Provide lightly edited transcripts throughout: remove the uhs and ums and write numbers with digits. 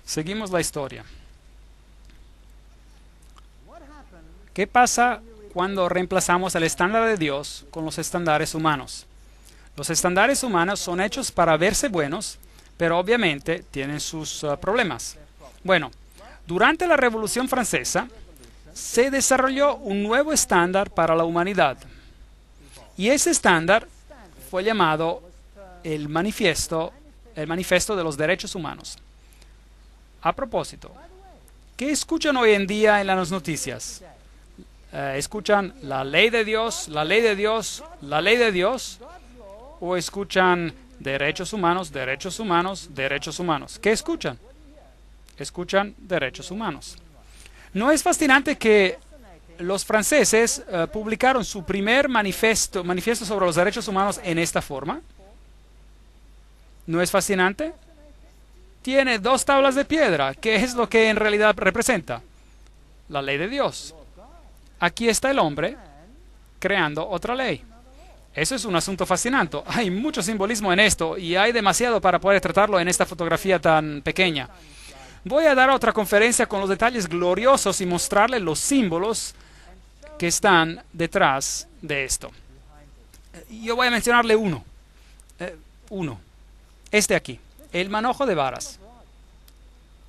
Seguimos la historia. ¿Qué pasa cuando reemplazamos el estándar de Dios con los estándares humanos? Los estándares humanos son hechos para verse buenos, pero obviamente tienen sus problemas. Bueno, durante la Revolución Francesa se desarrolló un nuevo estándar para la humanidad. Y ese estándar fue llamado el Manifiesto de los Derechos Humanos. A propósito, ¿qué escuchan hoy en día en las noticias? ¿Escuchan la ley de Dios, la ley de Dios, la ley de Dios? ¿O escuchan derechos humanos, derechos humanos, derechos humanos? ¿Qué escuchan? Escuchan derechos humanos. ¿No es fascinante que los franceses publicaron su primer manifiesto sobre los derechos humanos en esta forma? ¿No es fascinante? Tiene 2 tablas de piedra. ¿Qué es lo que en realidad representa? La ley de Dios. Aquí está el hombre creando otra ley. Eso es un asunto fascinante. Hay mucho simbolismo en esto y hay demasiado para poder tratarlo en esta fotografía tan pequeña. Voy a dar otra conferencia con los detalles gloriosos y mostrarles los símbolos que están detrás de esto. Yo voy a mencionarle uno. Este aquí. El manojo de varas.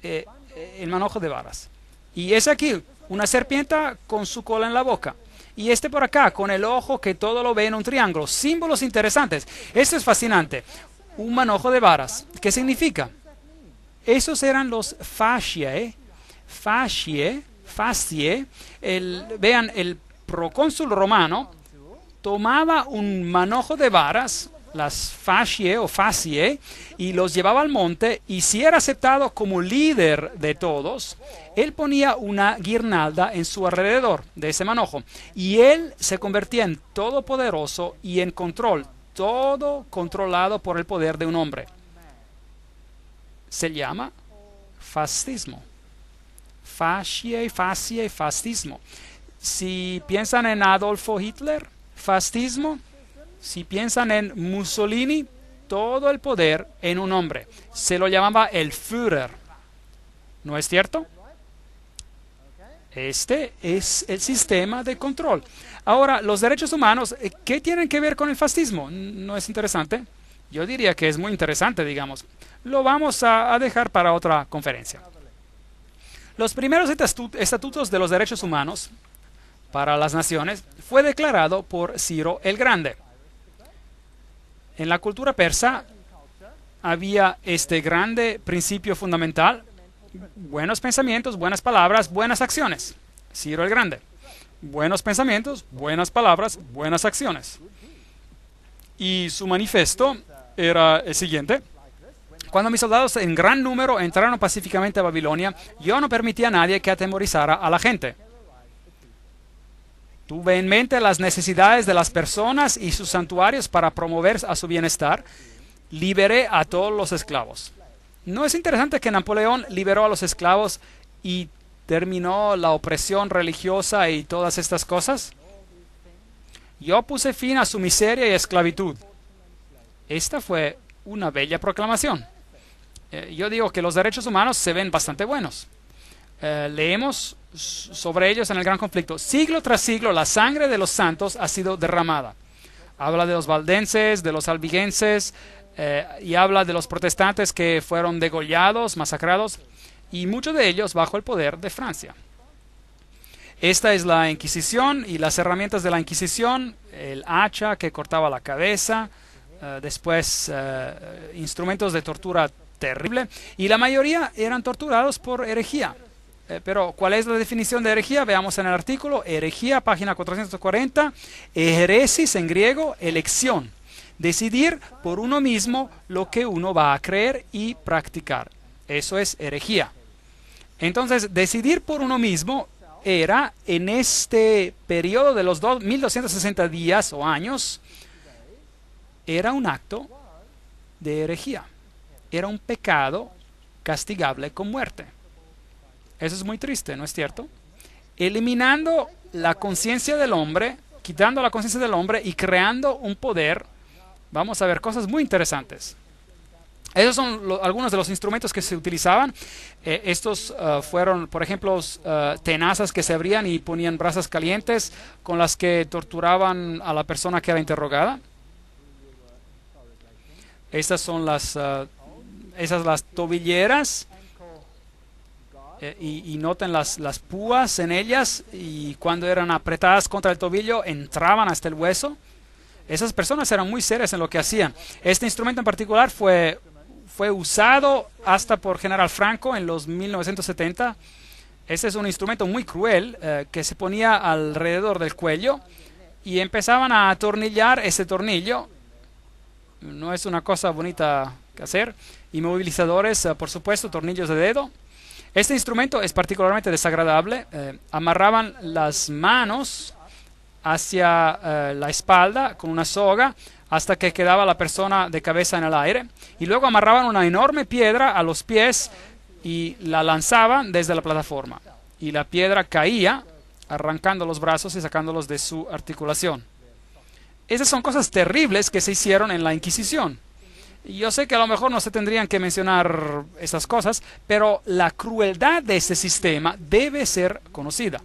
El manojo de varas. Y es aquí, una serpiente con su cola en la boca. Y este por acá, con el ojo que todo lo ve en un triángulo. Símbolos interesantes. Esto es fascinante. Un manojo de varas. ¿Qué significa? Esos eran los fasciae. Fascie. Vean, el procónsul romano tomaba un manojo de varas, las fascie o fascie, y los llevaba al monte, y si era aceptado como líder de todos, él ponía una guirnalda en su alrededor de ese manojo, y él se convertía en todopoderoso y en control, todo controlado por el poder de un hombre. Se llama fascismo. Fascie, fascismo. Si piensan en Adolfo Hitler, fascismo. Si piensan en Mussolini, todo el poder en un hombre. Se lo llamaba el Führer. ¿No es cierto? Este es el sistema de control. Ahora, los derechos humanos, ¿qué tienen que ver con el fascismo? ¿No es interesante? Yo diría que es muy interesante, digamos. Lo vamos a dejar para otra conferencia. Los primeros estatutos de los derechos humanos para las naciones fue declarado por Ciro el Grande. En la cultura persa había este grande principio fundamental: buenos pensamientos, buenas palabras, buenas acciones. Ciro el Grande. Buenos pensamientos, buenas palabras, buenas acciones. Y su manifiesto era el siguiente. Cuando mis soldados en gran número entraron pacíficamente a Babilonia, yo no permitía a nadie que atemorizara a la gente. Tuve en mente las necesidades de las personas y sus santuarios para promover a su bienestar. Liberé a todos los esclavos. ¿No es interesante que Napoleón liberó a los esclavos y terminó la opresión religiosa y todas estas cosas? Yo puse fin a su miseria y esclavitud. Esta fue una bella proclamación. Yo digo que los derechos humanos se ven bastante buenos. Leemos sobre ellos en el gran conflicto. Siglo tras siglo la sangre de los santos ha sido derramada. Habla de los valdenses, de los albigenses, y habla de los protestantes que fueron degollados, masacrados, y muchos de ellos bajo el poder de Francia. Esta es la Inquisición y las herramientas de la Inquisición: el hacha que cortaba la cabeza, después instrumentos de tortura terrible, y la mayoría eran torturados por herejía. Pero, ¿cuál es la definición de herejía? Veamos en el artículo. Herejía, página 440. Heresis en griego, elección. Decidir por uno mismo lo que uno va a creer y practicar. Eso es herejía. Entonces, decidir por uno mismo era, en este periodo de los 1260 días o años, era un acto de herejía. Era un pecado castigable con muerte. Eso es muy triste, ¿no es cierto? Eliminando la conciencia del hombre, quitando la conciencia del hombre y creando un poder, vamos a ver cosas muy interesantes. Esos son algunos de los instrumentos que se utilizaban. Estos fueron, por ejemplo, tenazas que se abrían y ponían brasas calientes con las que torturaban a la persona que era interrogada. Estas son las tobilleras. Y noten las púas en ellas, y cuando eran apretadas contra el tobillo entraban hasta el hueso. Esas personas eran muy serias en lo que hacían. Este instrumento en particular fue usado hasta por General Franco en los 1970. Este es un instrumento muy cruel que se ponía alrededor del cuello y empezaban a atornillar ese tornillo. No es una cosa bonita que hacer. Inmovilizadores, por supuesto, tornillos de dedo. Este instrumento es particularmente desagradable. Amarraban las manos hacia la espalda con una soga hasta que quedaba la persona de cabeza en el aire, y luego amarraban una enorme piedra a los pies y la lanzaban desde la plataforma, y la piedra caía arrancando los brazos y sacándolos de su articulación. Esas son cosas terribles que se hicieron en la Inquisición. Yo sé que a lo mejor no se tendrían que mencionar esas cosas, pero la crueldad de este sistema debe ser conocida.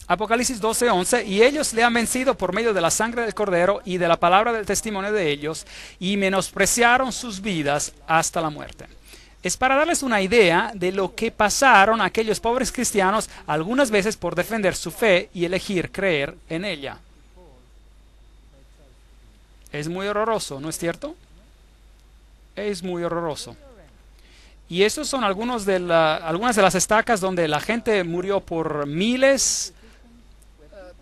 Apocalipsis 12:11, y ellos le han vencido por medio de la sangre del Cordero y de la palabra del testimonio de ellos, y menospreciaron sus vidas hasta la muerte. Es para darles una idea de lo que pasaron aquellos pobres cristianos algunas veces por defender su fe y elegir creer en ella. Es muy horroroso, ¿no es cierto? Es muy horroroso. Y esos son algunas de las estacas donde la gente murió por miles,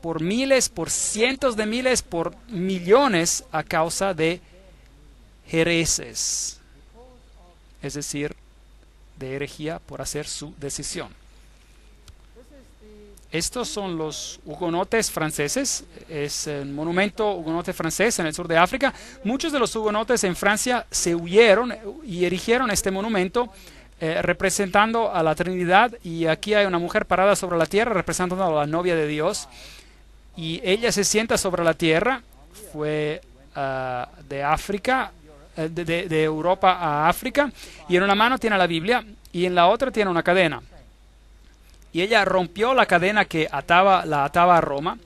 por cientos de miles, por millones a causa de hereses. Es decir, de herejía por hacer su decisión. Estos son los hugonotes franceses. Es el monumento hugonote francés en el sur de África. Muchos de los hugonotes en Francia se huyeron y erigieron este monumento representando a la Trinidad. Y aquí hay una mujer parada sobre la tierra representando a la novia de Dios. Y ella se sienta sobre la tierra. Fue de África, de Europa a África. Y en una mano tiene la Biblia y en la otra tiene una cadena. Y ella rompió la cadena que la ataba a Roma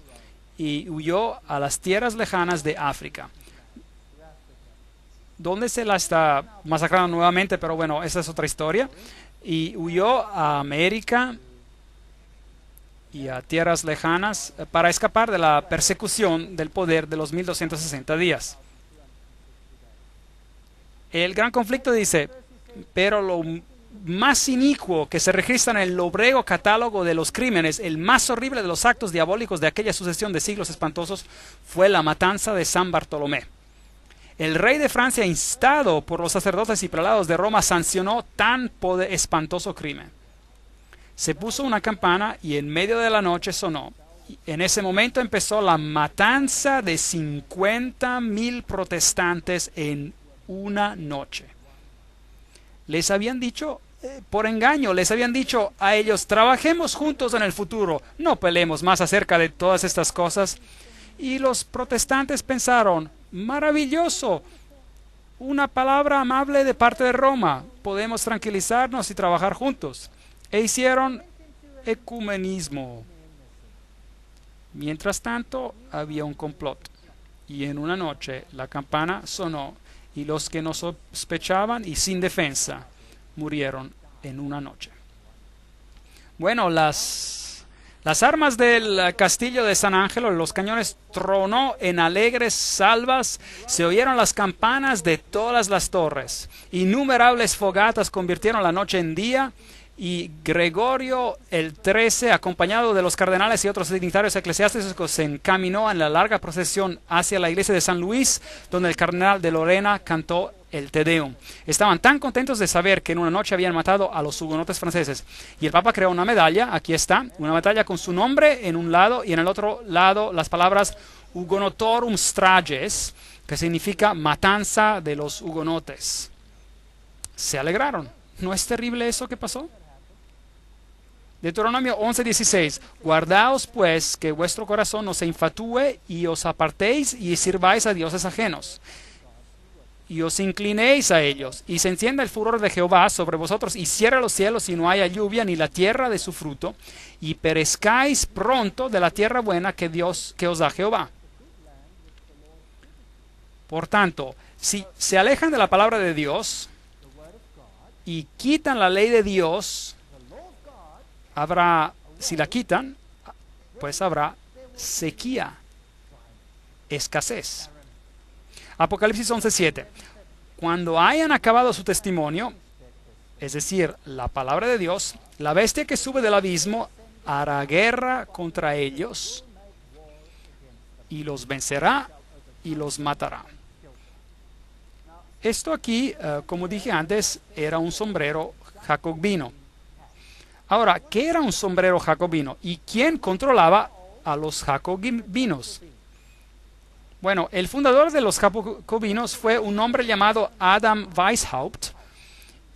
y huyó a las tierras lejanas de África, donde se la está masacrando nuevamente, pero bueno, esa es otra historia. Y huyó a América y a tierras lejanas para escapar de la persecución del poder de los 1260 días. El gran conflicto dice, pero lo más inicuo que se registra en el lóbrego catálogo de los crímenes, el más horrible de los actos diabólicos de aquella sucesión de siglos espantosos, fue la matanza de San Bartolomé. El rey de Francia, instado por los sacerdotes y prelados de Roma, sancionó tan espantoso crimen. Se puso una campana y en medio de la noche sonó. En ese momento empezó la matanza de 50,000 protestantes en una noche. Les habían dicho, por engaño, les habían dicho a ellos: trabajemos juntos en el futuro, no peleemos más acerca de todas estas cosas. Y los protestantes pensaron: maravilloso, una palabra amable de parte de Roma, podemos tranquilizarnos y trabajar juntos. E hicieron ecumenismo. Mientras tanto, había un complot, y en una noche la campana sonó, y los que no sospechaban y sin defensa murieron en una noche. Bueno, las armas del castillo de San Angelo, los cañones tronó en alegres salvas, se oyeron las campanas de todas las torres, innumerables fogatas convirtieron la noche en día, y Gregorio el XIII, acompañado de los cardenales y otros dignatarios eclesiásticos, se encaminó en la larga procesión hacia la iglesia de San Luis, donde el cardenal de Lorena cantó el Te Deum. Estaban tan contentos de saber que en una noche habían matado a los hugonotes franceses. Y el Papa creó una medalla, aquí está, una medalla con su nombre en un lado y en el otro lado las palabras Hugonotorum Strages, que significa matanza de los hugonotes. Se alegraron. ¿No es terrible eso que pasó? Deuteronomio 11:16. Guardaos pues que vuestro corazón no se infatúe y os apartéis y sirváis a dioses ajenos y os inclinéis a ellos, y se encienda el furor de Jehová sobre vosotros, y cierre los cielos y no haya lluvia ni la tierra de su fruto, y perezcáis pronto de la tierra buena que os da Jehová. Por tanto, si se alejan de la palabra de Dios y quitan la ley de Dios, si la quitan, pues habrá sequía, escasez. Apocalipsis 11:7. Cuando hayan acabado su testimonio, es decir, la palabra de Dios, la bestia que sube del abismo hará guerra contra ellos y los vencerá y los matará. Esto aquí, como dije antes, era un sombrero jacobino. Ahora, ¿qué era un sombrero jacobino? ¿Y quién controlaba a los jacobinos? Bueno, el fundador de los jacobinos fue un hombre llamado Adam Weishaupt.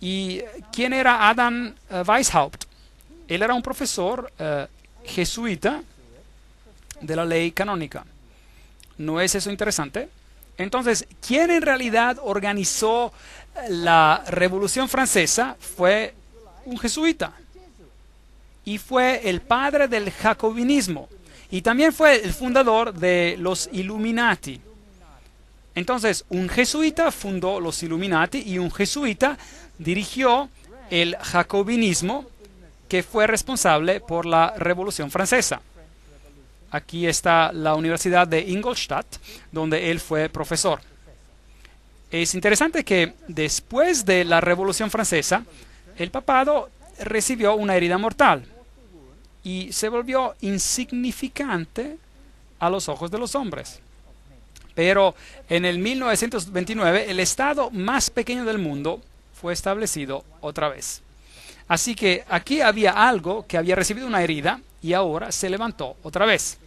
¿Y quién era Adam Weishaupt? Él era un profesor jesuita de la ley canónica. ¿No es eso interesante? Entonces, ¿quién en realidad organizó la Revolución Francesa? Fue un jesuita. Y fue el padre del jacobinismo. Y también fue el fundador de los Illuminati. Entonces, un jesuita fundó los Illuminati y un jesuita dirigió el jacobinismo, que fue responsable por la Revolución Francesa. Aquí está la Universidad de Ingolstadt, donde él fue profesor. Es interesante que después de la Revolución Francesa, el papado recibió una herida mortal y se volvió insignificante a los ojos de los hombres. Pero en el 1929, el estado más pequeño del mundo fue establecido otra vez. Así que aquí había algo que había recibido una herida y ahora se levantó otra vez.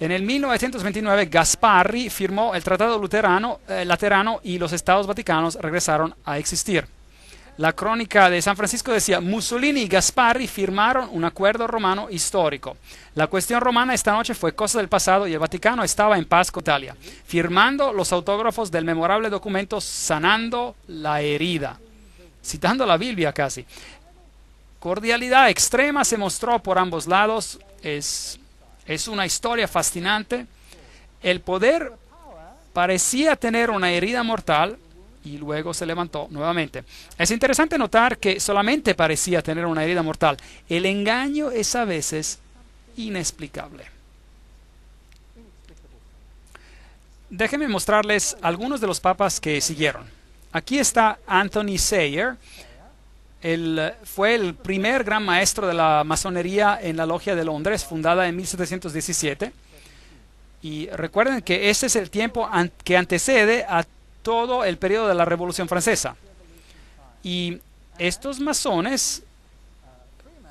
En el 1929, Gasparri firmó el Tratado Laterano y los Estados Vaticanos regresaron a existir. La crónica de San Francisco decía: Mussolini y Gasparri firmaron un acuerdo romano histórico. La cuestión romana esta noche fue cosa del pasado y el Vaticano estaba en paz con Italia, firmando los autógrafos del memorable documento sanando la herida. Citando la Biblia casi. Cordialidad extrema se mostró por ambos lados. Es una historia fascinante. El poder parecía tener una herida mortal y luego se levantó nuevamente. Es interesante notar que solamente parecía tener una herida mortal. El engaño es a veces inexplicable. Déjenme mostrarles algunos de los papas que siguieron. Aquí está Anthony Sayer. Él fue el primer gran maestro de la masonería en la Logia de Londres, fundada en 1717. Y recuerden que este es el tiempo que antecede a todo el periodo de la Revolución Francesa. Y estos masones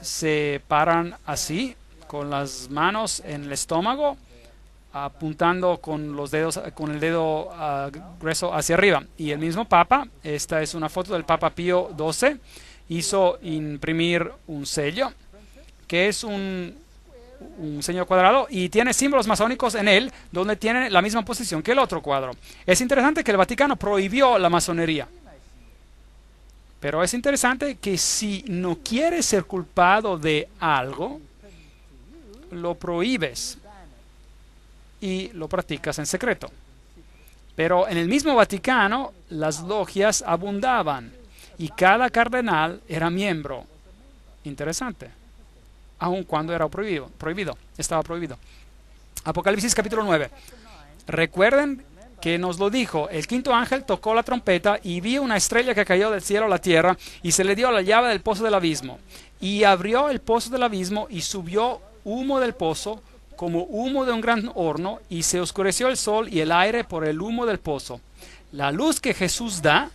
se paran así, con las manos en el estómago, apuntando con los dedos, con el dedo grueso hacia arriba. Y el mismo Papa, esta es una foto del Papa Pío XII, hizo imprimir un sello, que es un sello cuadrado y tiene símbolos masónicos en él, donde tiene la misma posición que el otro cuadro. Es interesante que el Vaticano prohibió la masonería. Pero es interesante que si no quieres ser culpado de algo, lo prohíbes y lo practicas en secreto. Pero en el mismo Vaticano las logias abundaban y cada cardenal era miembro. Interesante. Aun cuando era prohibido, estaba prohibido. Apocalipsis capítulo 9. Recuerden que nos lo dijo: el quinto ángel tocó la trompeta y vi una estrella que cayó del cielo a la tierra y se le dio la llave del pozo del abismo. Y abrió el pozo del abismo y subió humo del pozo como humo de un gran horno, y se oscureció el sol y el aire por el humo del pozo. La luz que Jesús da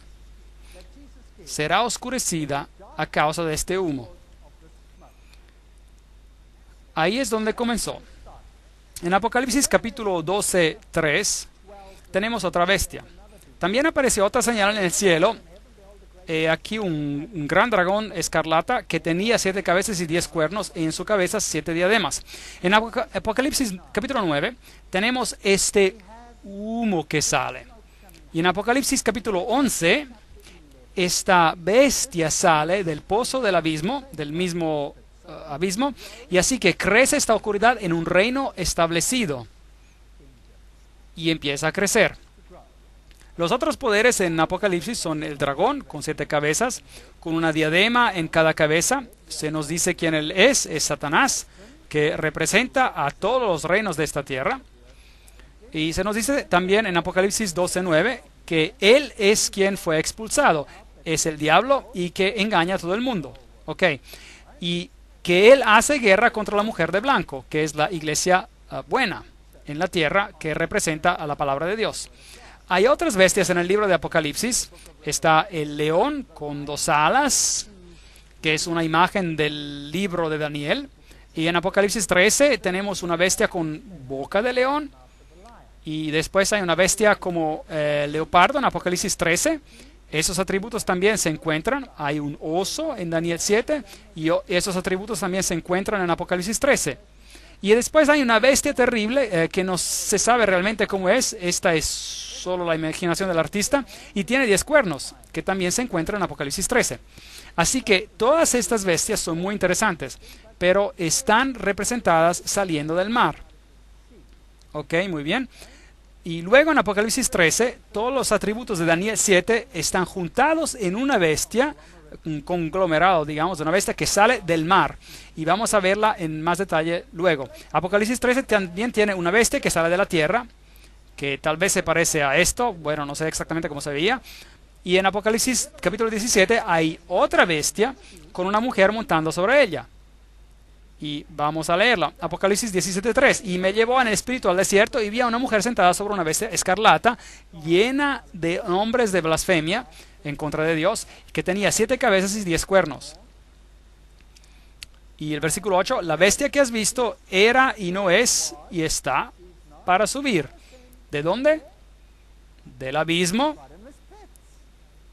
será oscurecida a causa de este humo. Ahí es donde comenzó. En Apocalipsis capítulo 12, 3, tenemos otra bestia. También apareció otra señal en el cielo. Aquí un gran dragón escarlata que tenía 7 cabezas y 10 cuernos, y en su cabeza 7 diademas. En Apocalipsis capítulo 9 tenemos este humo que sale. Y en Apocalipsis capítulo 11, esta bestia sale del pozo del abismo, del mismo abismo, y así que crece esta oscuridad en un reino establecido y empieza a crecer. Los otros poderes en Apocalipsis son el dragón con 7 cabezas, con una diadema en cada cabeza. Se nos dice quién él es Satanás, que representa a todos los reinos de esta tierra. Y se nos dice también en Apocalipsis 12:9 que él es quien fue expulsado, es el diablo y que engaña a todo el mundo. ¿Ok? Y que él hace guerra contra la mujer de blanco, que es la iglesia buena en la tierra, que representa a la palabra de Dios. Hay otras bestias en el libro de Apocalipsis. Está el león con 2 alas, que es una imagen del libro de Daniel. Y en Apocalipsis 13 tenemos una bestia con boca de león. Y después hay una bestia como leopardo en Apocalipsis 13. Esos atributos también se encuentran. Hay un oso en Daniel 7 y esos atributos también se encuentran en Apocalipsis 13. Y después hay una bestia terrible que no se sabe realmente cómo es. Esta es solo la imaginación del artista, y tiene 10 cuernos, que también se encuentran en Apocalipsis 13. Así que todas estas bestias son muy interesantes, pero están representadas saliendo del mar. Ok, muy bien. Y luego en Apocalipsis 13, todos los atributos de Daniel 7 están juntados en una bestia, un conglomerado, digamos, de una bestia que sale del mar. Y vamos a verla en más detalle luego. Apocalipsis 13 también tiene una bestia que sale de la tierra, que tal vez se parece a esto. Bueno, no sé exactamente cómo se veía. Y en Apocalipsis capítulo 17 hay otra bestia con una mujer montando sobre ella. Y vamos a leerla. Apocalipsis 17:3. Y me llevó en el espíritu al desierto y vi a una mujer sentada sobre una bestia escarlata, llena de nombres de blasfemia en contra de Dios, que tenía 7 cabezas y 10 cuernos. Y el versículo 8. La bestia que has visto era y no es y está para subir. ¿De dónde? Del abismo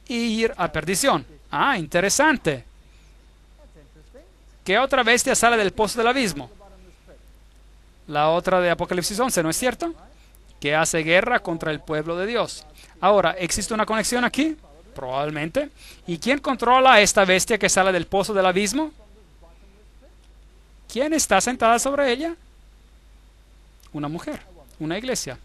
y ir a perdición. Ah, interesante. ¿Qué otra bestia sale del pozo del abismo? La otra de Apocalipsis 11, ¿no es cierto? Que hace guerra contra el pueblo de Dios. Ahora, ¿existe una conexión aquí? Probablemente. ¿Y quién controla a esta bestia que sale del pozo del abismo? ¿Quién está sentada sobre ella? Una mujer, una iglesia.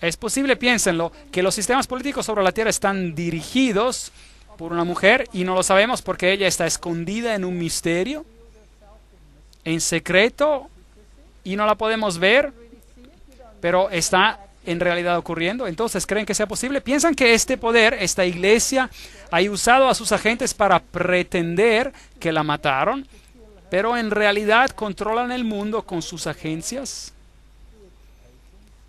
Es posible, piénsenlo, que los sistemas políticos sobre la tierra están dirigidos por una mujer y no lo sabemos porque ella está escondida en un misterio, en secreto, y no la podemos ver, pero está en realidad ocurriendo. Entonces, ¿creen que sea posible? ¿Piensan que este poder, esta iglesia, ha usado a sus agentes para pretender que la mataron, pero en realidad controlan el mundo con sus agencias?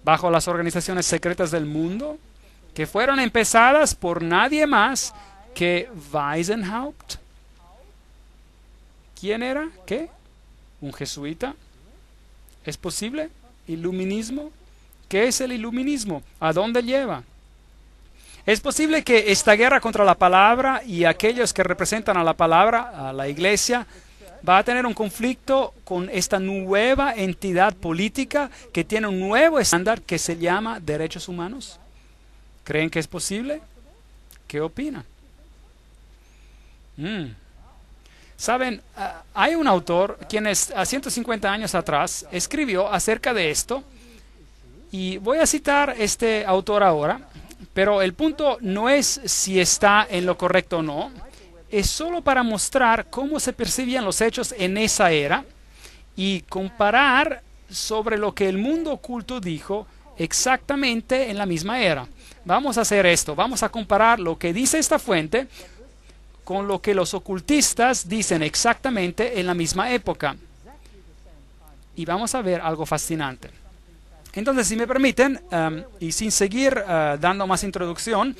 bajo las organizaciones secretas del mundo, que fueron empezadas por nadie más que Weishaupt. ¿Quién era? ¿Qué? ¿Un jesuita? ¿Es posible? ¿Iluminismo? ¿Qué es el iluminismo? ¿A dónde lleva? Es posible que esta guerra contra la palabra y aquellos que representan a la palabra, a la iglesia, va a tener un conflicto con esta nueva entidad política que tiene un nuevo estándar que se llama derechos humanos. ¿Creen que es posible? ¿Qué opinan? Saben, hay un autor quien a 150 años atrás escribió acerca de esto, y voy a citar este autor ahora, pero el punto no es si está en lo correcto o no, es solo para mostrar cómo se percibían los hechos en esa era y comparar sobre lo que el mundo oculto dijo exactamente en la misma era. Vamos a hacer esto, vamos a comparar lo que dice esta fuente con lo que los ocultistas dicen exactamente en la misma época. Y vamos a ver algo fascinante. Entonces, si me permiten, y sin seguir dando más introducción,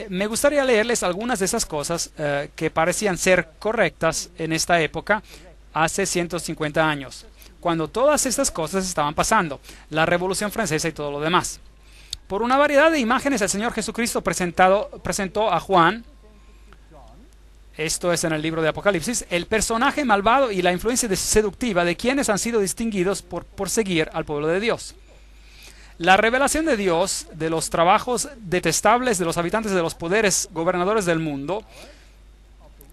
me gustaría leerles algunas de esas cosas que parecían ser correctas en esta época, hace 150 años, cuando todas estas cosas estaban pasando, la Revolución Francesa y todo lo demás. Por una variedad de imágenes, el Señor Jesucristo presentó a Juan, esto es en el libro de Apocalipsis, el personaje malvado y la influencia seductiva de quienes han sido distinguidos por seguir al pueblo de Dios. La revelación de Dios de los trabajos detestables de los habitantes de los poderes gobernadores del mundo,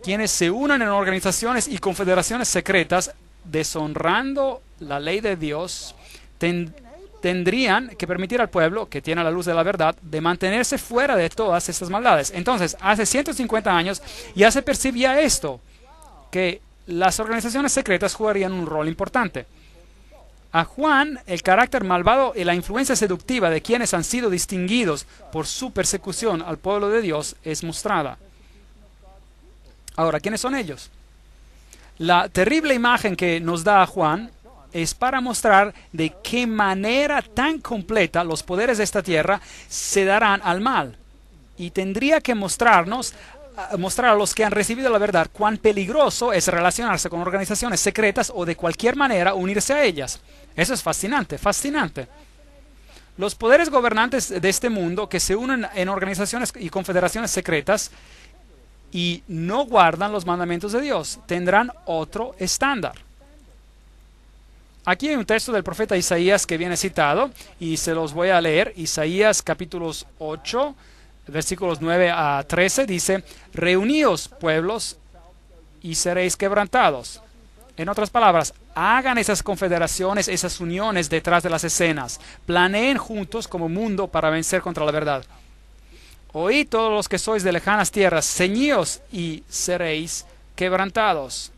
quienes se unen en organizaciones y confederaciones secretas, deshonrando la ley de Dios, tendrían que permitir al pueblo, que tiene la luz de la verdad, de mantenerse fuera de todas estas maldades. Entonces, hace 150 años ya se percibía esto, que las organizaciones secretas jugarían un rol importante. A Juan, el carácter malvado y la influencia seductiva de quienes han sido distinguidos por su persecución al pueblo de Dios es mostrada. Ahora, ¿quiénes son ellos? La terrible imagen que nos da a Juan es para mostrar de qué manera tan completa los poderes de esta tierra se darán al mal. Y tendría que mostrar a los que han recibido la verdad cuán peligroso es relacionarse con organizaciones secretas o de cualquier manera unirse a ellas. Eso es fascinante, fascinante. Los poderes gobernantes de este mundo que se unen en organizaciones y confederaciones secretas y no guardan los mandamientos de Dios tendrán otro estándar. Aquí hay un texto del profeta Isaías que viene citado y se los voy a leer. Isaías capítulos 8, versículos 9 a 13 dice: Reuníos, pueblos, y seréis quebrantados. En otras palabras, hagan esas confederaciones, esas uniones detrás de las escenas. Planeen juntos como mundo para vencer contra la verdad. Oíd todos los que sois de lejanas tierras, ceñíos y seréis quebrantados.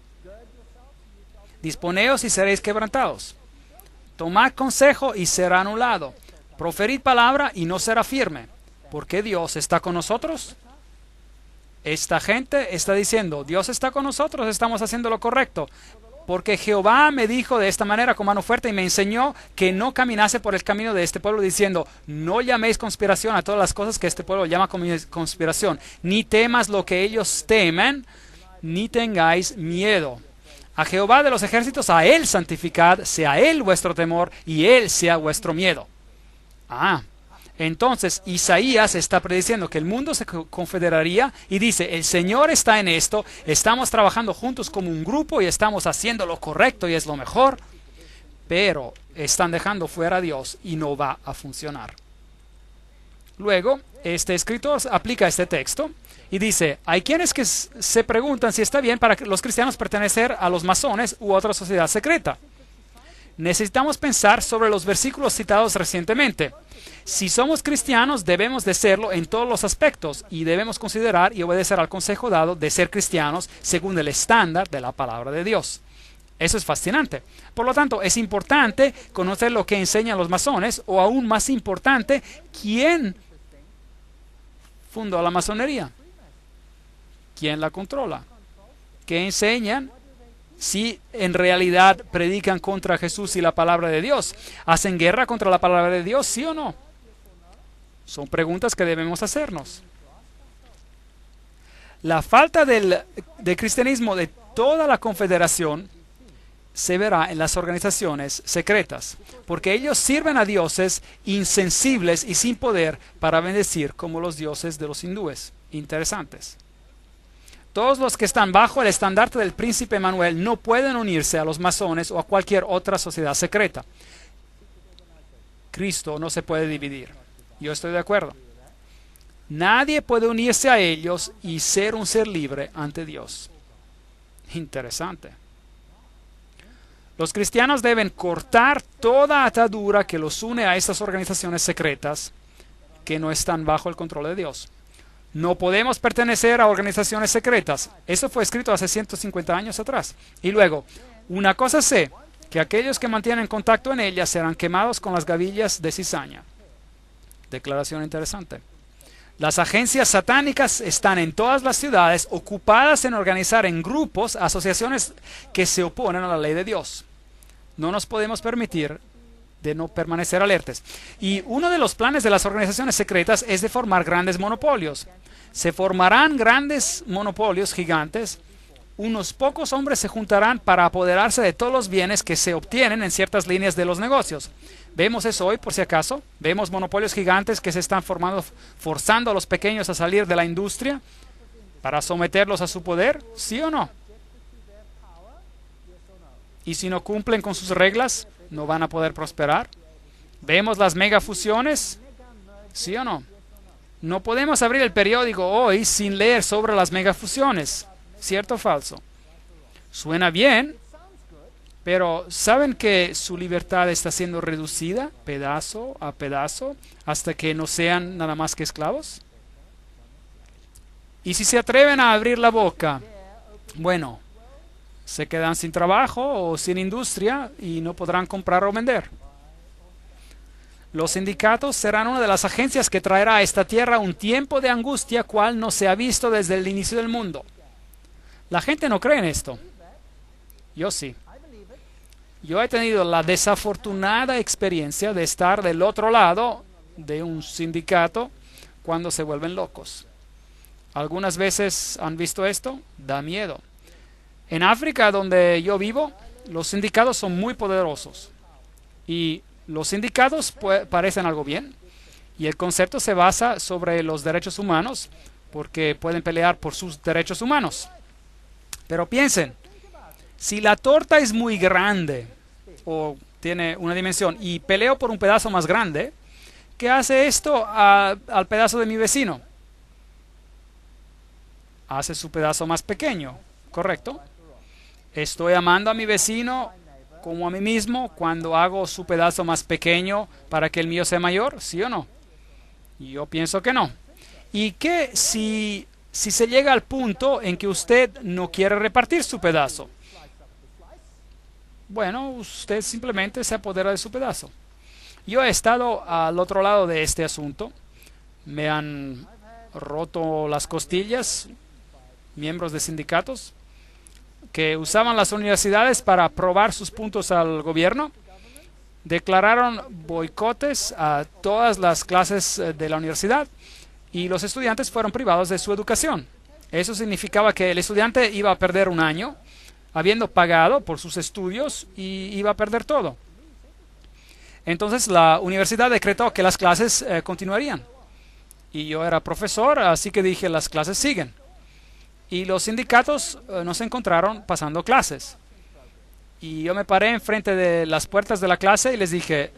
Disponeos y seréis quebrantados. Tomad consejo y será anulado. Proferid palabra y no será firme. ¿Por qué Dios está con nosotros? Esta gente está diciendo, Dios está con nosotros, estamos haciendo lo correcto. Porque Jehová me dijo de esta manera con mano fuerte y me enseñó que no caminase por el camino de este pueblo, diciendo, no llaméis conspiración a todas las cosas que este pueblo llama conspiración, ni temas lo que ellos temen, ni tengáis miedo. A Jehová de los ejércitos, a Él santificad, sea Él vuestro temor y Él sea vuestro miedo. Entonces Isaías está prediciendo que el mundo se confederaría y dice, el Señor está en esto, estamos trabajando juntos como un grupo y estamos haciendo lo correcto y es lo mejor, pero están dejando fuera a Dios y no va a funcionar. Luego, este escritor aplica este texto y dice, hay quienes que se preguntan si está bien para los cristianos pertenecer a los masones u otra sociedad secreta. Necesitamos pensar sobre los versículos citados recientemente. Si somos cristianos, debemos de serlo en todos los aspectos y debemos considerar y obedecer al consejo dado de ser cristianos según el estándar de la palabra de Dios. Eso es fascinante. Por lo tanto, es importante conocer lo que enseñan los masones, o aún más importante, quién fundó la masonería, quién la controla, qué enseñan si en realidad predican contra Jesús y la palabra de Dios. ¿Hacen guerra contra la palabra de Dios, sí o no? Son preguntas que debemos hacernos. La falta de cristianismo de toda la confederación se verá en las organizaciones secretas, porque ellos sirven a dioses insensibles y sin poder para bendecir, como los dioses de los hindúes. Interesantes. Todos los que están bajo el estandarte del príncipe Manuel no pueden unirse a los masones o a cualquier otra sociedad secreta. Cristo no se puede dividir. Yo estoy de acuerdo. Nadie puede unirse a ellos y ser un ser libre ante Dios. Interesante. Los cristianos deben cortar toda atadura que los une a estas organizaciones secretas que no están bajo el control de Dios. No podemos pertenecer a organizaciones secretas. Eso fue escrito hace 150 años atrás. Y luego, una cosa sé, que aquellos que mantienen contacto en ellas serán quemados con las gavillas de cizaña. Declaración interesante. Las agencias satánicas están en todas las ciudades ocupadas en organizar en grupos asociaciones que se oponen a la ley de Dios. No nos podemos permitir de no permanecer alertas. Y uno de los planes de las organizaciones secretas es de formar grandes monopolios. Se formarán grandes monopolios gigantes. Unos pocos hombres se juntarán para apoderarse de todos los bienes que se obtienen en ciertas líneas de los negocios. Vemos eso hoy, por si acaso. Vemos monopolios gigantes que se están formando, forzando a los pequeños a salir de la industria para someterlos a su poder, ¿sí o no? Y si no cumplen con sus reglas, no van a poder prosperar. Vemos las megafusiones, ¿sí o no? No podemos abrir el periódico hoy sin leer sobre las megafusiones. ¿Cierto o falso? Suena bien, pero ¿saben que su libertad está siendo reducida pedazo a pedazo hasta que no sean nada más que esclavos? Y si se atreven a abrir la boca, bueno, se quedan sin trabajo o sin industria y no podrán comprar o vender. Los sindicatos serán una de las agencias que traerá a esta tierra un tiempo de angustia cual no se ha visto desde el inicio del mundo. La gente no cree en esto. Yo sí. Yo he tenido la desafortunada experiencia de estar del otro lado de un sindicato cuando se vuelven locos. ¿Algunas veces han visto esto? Da miedo. En África, donde yo vivo, los sindicatos son muy poderosos. Y los sindicatos parecen algo bien. Y el concepto se basa sobre los derechos humanos, porque pueden pelear por sus derechos humanos. Pero piensen, si la torta es muy grande o tiene una dimensión y peleo por un pedazo más grande, ¿qué hace esto al pedazo de mi vecino? Hace su pedazo más pequeño, ¿correcto? ¿Estoy amando a mi vecino como a mí mismo cuando hago su pedazo más pequeño para que el mío sea mayor? ¿Sí o no? Yo pienso que no. ¿Y qué si se llega al punto en que usted no quiere repartir su pedazo? Bueno, usted simplemente se apodera de su pedazo. Yo he estado al otro lado de este asunto. Me han roto las costillas miembros de sindicatos que usaban las universidades para probar sus puntos al gobierno. Declararon boicotes a todas las clases de la universidad y los estudiantes fueron privados de su educación. Eso significaba que el estudiante iba a perder un año habiendo pagado por sus estudios y iba a perder todo. Entonces la universidad decretó que las clases continuarían. Y yo era profesor, así que dije, las clases siguen. Y los sindicatos nos encontraron pasando clases. Y yo me paré enfrente de las puertas de la clase y les dije,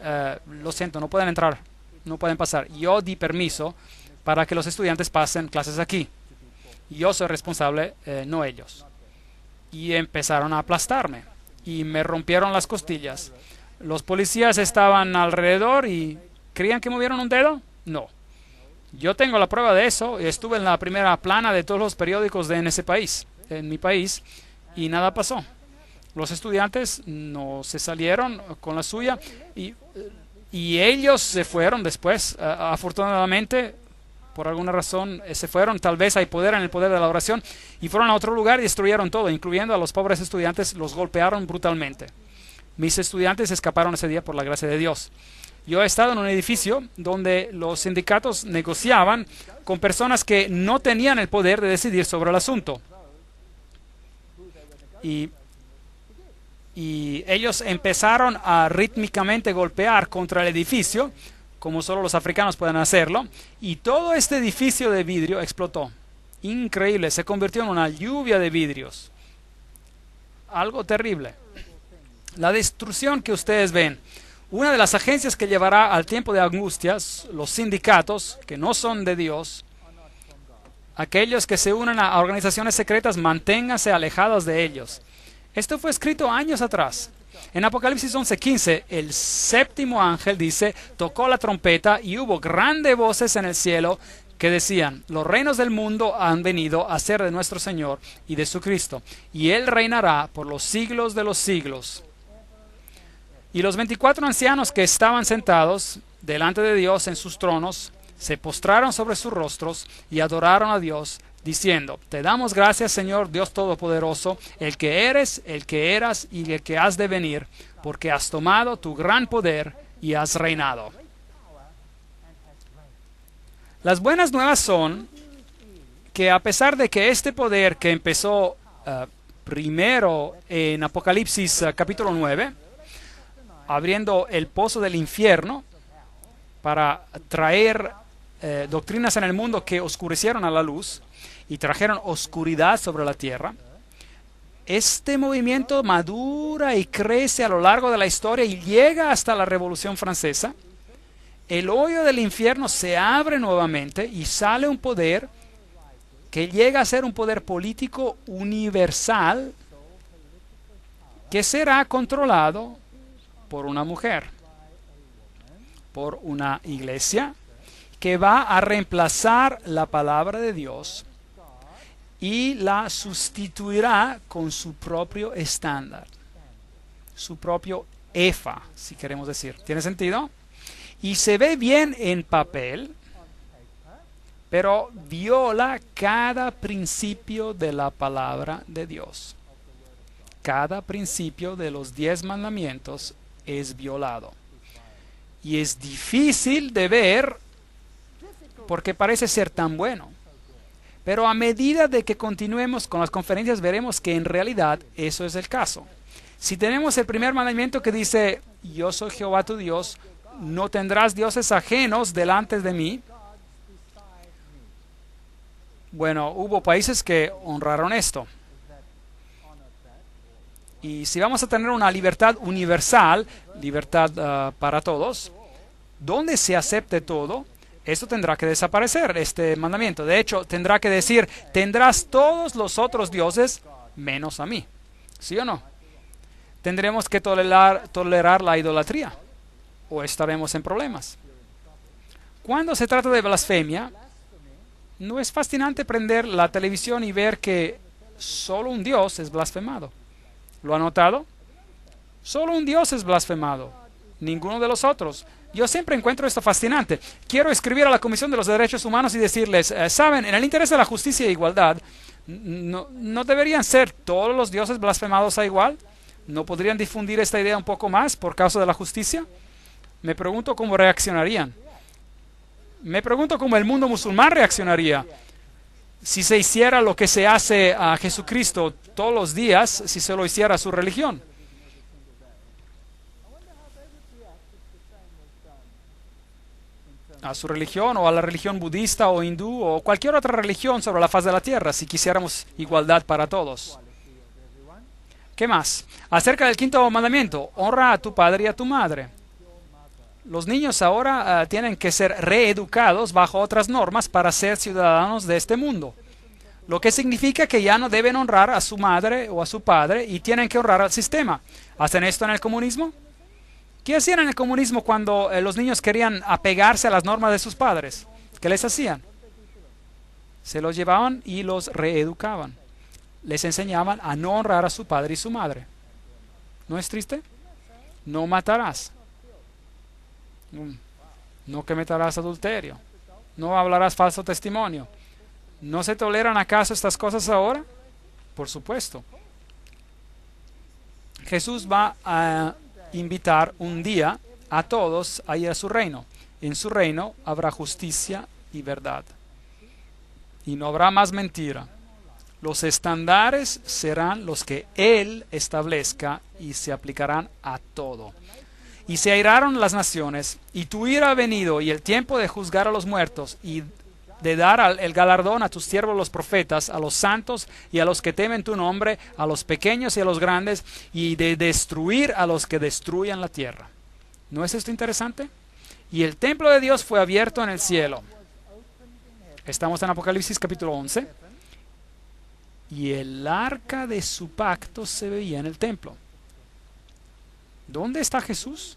lo siento, no pueden entrar, no pueden pasar. Yo di permiso para que los estudiantes pasen clases aquí. Yo soy responsable, no ellos. Y empezaron a aplastarme y me rompieron las costillas. Los policías estaban alrededor y ¿creían que movieron un dedo? No. Yo tengo la prueba de eso. Estuve en la primera plana de todos los periódicos en ese país, en mi país, y nada pasó. Los estudiantes no se salieron con la suya y ellos se fueron después, afortunadamente, por alguna razón se fueron. Tal vez hay poder en el poder de la oración, y fueron a otro lugar y destruyeron todo, incluyendo a los pobres estudiantes. Los golpearon brutalmente. Mis estudiantes escaparon ese día por la gracia de Dios. Yo he estado en un edificio donde los sindicatos negociaban con personas que no tenían el poder de decidir sobre el asunto. Y ellos empezaron a rítmicamente golpear contra el edificio, como solo los africanos pueden hacerlo, y todo este edificio de vidrio explotó. Increíble, se convirtió en una lluvia de vidrios. Algo terrible. La destrucción que ustedes ven. Una de las agencias que llevará al tiempo de angustias, los sindicatos, que no son de Dios, aquellos que se unen a organizaciones secretas, manténganse alejados de ellos. Esto fue escrito años atrás. En Apocalipsis 11:15, el séptimo ángel dice, tocó la trompeta y hubo grandes voces en el cielo que decían, los reinos del mundo han venido a ser de nuestro Señor y de su Cristo, y Él reinará por los siglos de los siglos. Y los 24 ancianos que estaban sentados delante de Dios en sus tronos, se postraron sobre sus rostros y adoraron a Dios, diciendo, te damos gracias, Señor Dios Todopoderoso, el que eres, el que eras y el que has de venir, porque has tomado tu gran poder y has reinado. Las buenas nuevas son que a pesar de que este poder que empezó primero en Apocalipsis capítulo 9, abriendo el pozo del infierno para traer doctrinas en el mundo que oscurecieron a la luz y trajeron oscuridad sobre la tierra, este movimiento madura y crece a lo largo de la historia y llega hasta la Revolución Francesa. El hoyo del infierno se abre nuevamente y sale un poder que llega a ser un poder político universal que será controlado por una mujer, por una iglesia que va a reemplazar la palabra de Dios y la sustituirá con su propio estándar, su propio EFA, si queremos decir. ¿Tiene sentido? Y se ve bien en papel, pero viola cada principio de la palabra de Dios. Cada principio de los 10 mandamientos es violado. Y es difícil de ver porque parece ser tan bueno. Pero a medida de que continuemos con las conferencias veremos que en realidad eso es el caso. Si tenemos el primer mandamiento que dice, yo soy Jehová tu Dios, no tendrás dioses ajenos delante de mí. Bueno, hubo países que honraron esto. Y si vamos a tener una libertad universal, libertad para todos, donde se acepte todo, esto tendrá que desaparecer, este mandamiento. De hecho, tendrá que decir, tendrás todos los otros dioses menos a mí. ¿Sí o no? Tendremos que tolerar la idolatría, o estaremos en problemas. Cuando se trata de blasfemia, ¿no es fascinante prender la televisión y ver que solo un Dios es blasfemado? ¿Lo ha notado? Solo un Dios es blasfemado, ninguno de los otros. Yo siempre encuentro esto fascinante. Quiero escribir a la Comisión de los Derechos Humanos y decirles, saben, en el interés de la justicia e igualdad, ¿no deberían ser todos los dioses blasfemados a igual? ¿No podrían difundir esta idea un poco más por causa de la justicia? Me pregunto cómo reaccionarían. Me pregunto cómo el mundo musulmán reaccionaría si se hiciera lo que se hace a Jesucristo todos los días, si se lo hiciera a su religión. A su religión o a la religión budista o hindú o cualquier otra religión sobre la faz de la tierra, si quisiéramos igualdad para todos. ¿Qué más? Acerca del quinto mandamiento, honra a tu padre y a tu madre. Los niños ahora tienen que ser reeducados bajo otras normas para ser ciudadanos de este mundo. Lo que significa que ya no deben honrar a su madre o a su padre y tienen que honrar al sistema. ¿Hacen esto en el comunismo? ¿Qué hacían en el comunismo cuando los niños querían apegarse a las normas de sus padres? ¿Qué les hacían? Se los llevaban y los reeducaban. Les enseñaban a no honrar a su padre y su madre. ¿No es triste? No matarás. No cometerás adulterio. No hablarás falso testimonio. ¿No se toleran acaso estas cosas ahora? Por supuesto. Jesús va a invitar un día a todos a ir a su reino. En su reino habrá justicia y verdad. Y no habrá más mentira. Los estándares serán los que Él establezca y se aplicarán a todo. Y se airaron las naciones, y tu ira ha venido, y el tiempo de juzgar a los muertos, y de dar el galardón a tus siervos los profetas, a los santos y a los que temen tu nombre, a los pequeños y a los grandes, y de destruir a los que destruyan la tierra. ¿No es esto interesante? Y el templo de Dios fue abierto en el cielo. Estamos en Apocalipsis capítulo 11. Y el arca de su pacto se veía en el templo. ¿Dónde está Jesús?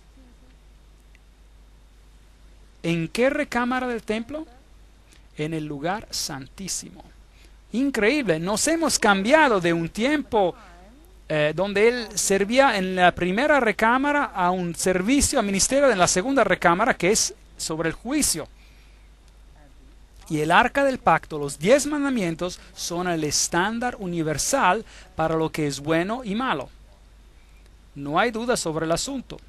¿En qué recámara del templo? En el lugar santísimo. Increíble, nos hemos cambiado de un tiempo donde Él servía en la primera recámara a un servicio, a ministerio en la segunda recámara, que es sobre el juicio. Y el arca del pacto, los 10 mandamientos, son el estándar universal para lo que es bueno y malo. No hay duda sobre el asunto.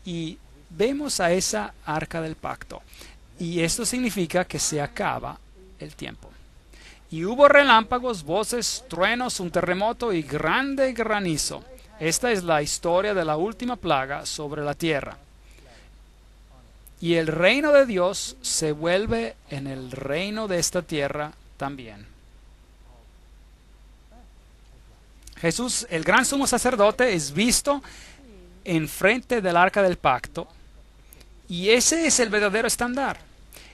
Y vemos a esa arca del pacto. Y esto significa que se acaba el tiempo. Y hubo relámpagos, voces, truenos, un terremoto y grande granizo. Esta es la historia de la última plaga sobre la tierra. Y el reino de Dios se vuelve en el reino de esta tierra también. Jesús, el gran sumo sacerdote, es visto enfrente del arca del pacto. Y ese es el verdadero estándar.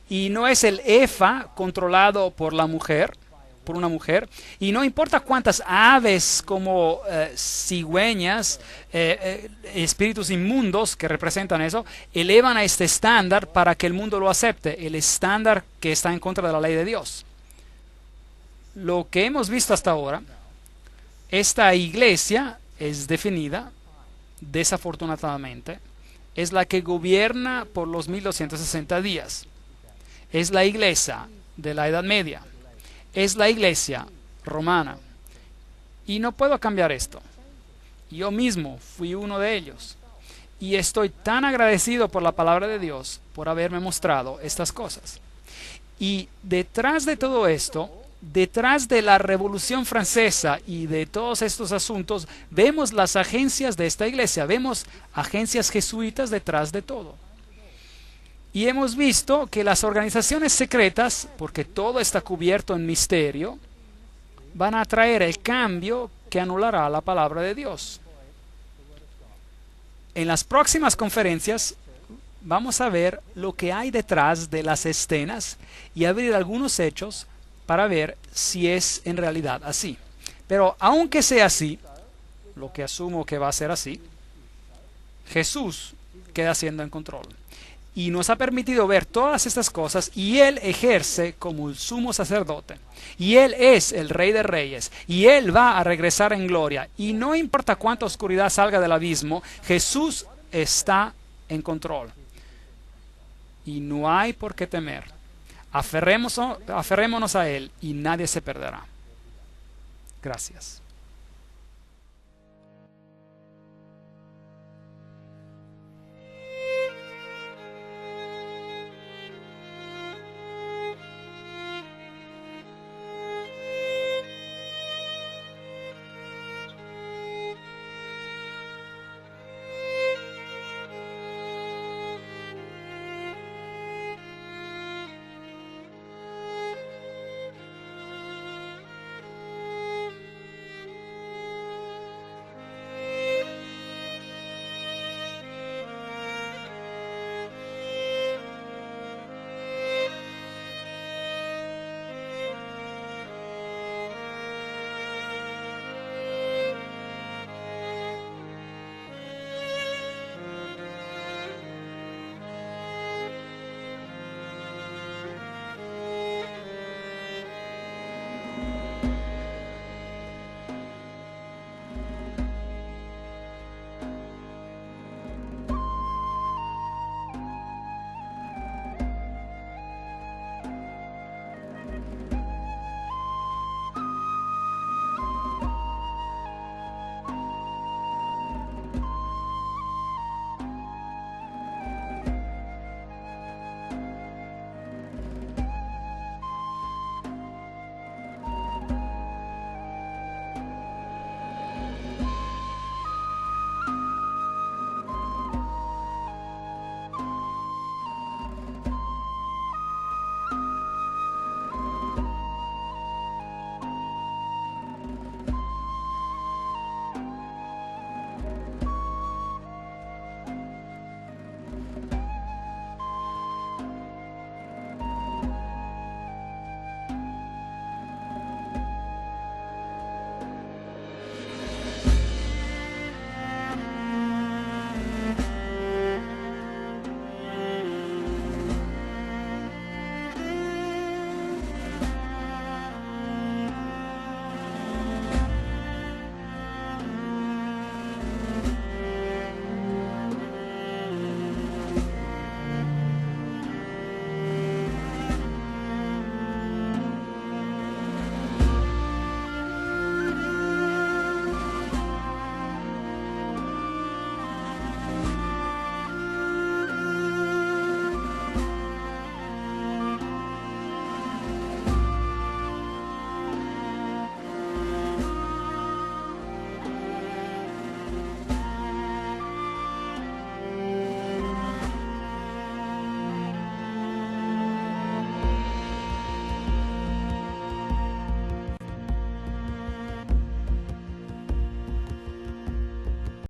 Y no es el efa controlado por la mujer, por una mujer. Y no importa cuántas aves como cigüeñas, espíritus inmundos que representan eso, elevan a este estándar para que el mundo lo acepte. El estándar que está en contra de la ley de Dios. Lo que hemos visto hasta ahora, esta iglesia es definida, desafortunadamente, es la que gobierna por los 1260 días. Es la iglesia de la Edad Media. Es la iglesia romana. Y no puedo cambiar esto. Yo mismo fui uno de ellos. Y estoy tan agradecido por la palabra de Dios por haberme mostrado estas cosas. Y detrás de todo esto, detrás de la Revolución Francesa y de todos estos asuntos, vemos las agencias de esta iglesia. Vemos agencias jesuitas detrás de todo. Y hemos visto que las organizaciones secretas, porque todo está cubierto en misterio, van a traer el cambio que anulará la palabra de Dios. En las próximas conferencias vamos a ver lo que hay detrás de las escenas y abrir algunos hechos para ver si es en realidad así. Pero aunque sea así, lo que asumo que va a ser así, Jesús queda siendo en control. Y nos ha permitido ver todas estas cosas y Él ejerce como el sumo sacerdote. Y Él es el Rey de Reyes. Y Él va a regresar en gloria. Y no importa cuánta oscuridad salga del abismo, Jesús está en control. Y no hay por qué temer. Aferrémonos a Él y nadie se perderá. Gracias.